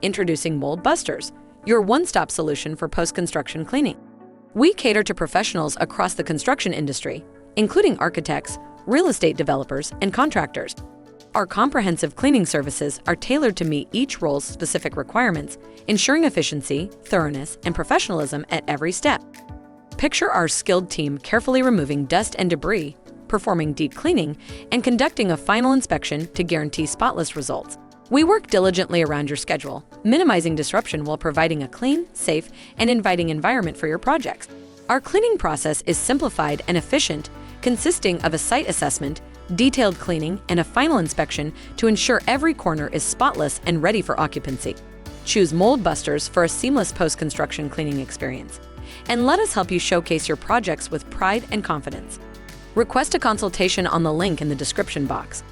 Introducing Mold Busters, your one-stop solution for post-construction cleaning. We cater to professionals across the construction industry, including architects, real estate developers, and contractors. Our comprehensive cleaning services are tailored to meet each role's specific requirements, ensuring efficiency, thoroughness, and professionalism at every step. Picture our skilled team carefully removing dust and debris, performing deep cleaning, and conducting a final inspection to guarantee spotless results. We work diligently around your schedule, minimizing disruption while providing a clean, safe, and inviting environment for your projects. Our cleaning process is simplified and efficient, consisting of a site assessment, detailed cleaning, and a final inspection to ensure every corner is spotless and ready for occupancy. Choose Mold Busters for a seamless post-construction cleaning experience. And let us help you showcase your projects with pride and confidence. Request a consultation on the link in the description box.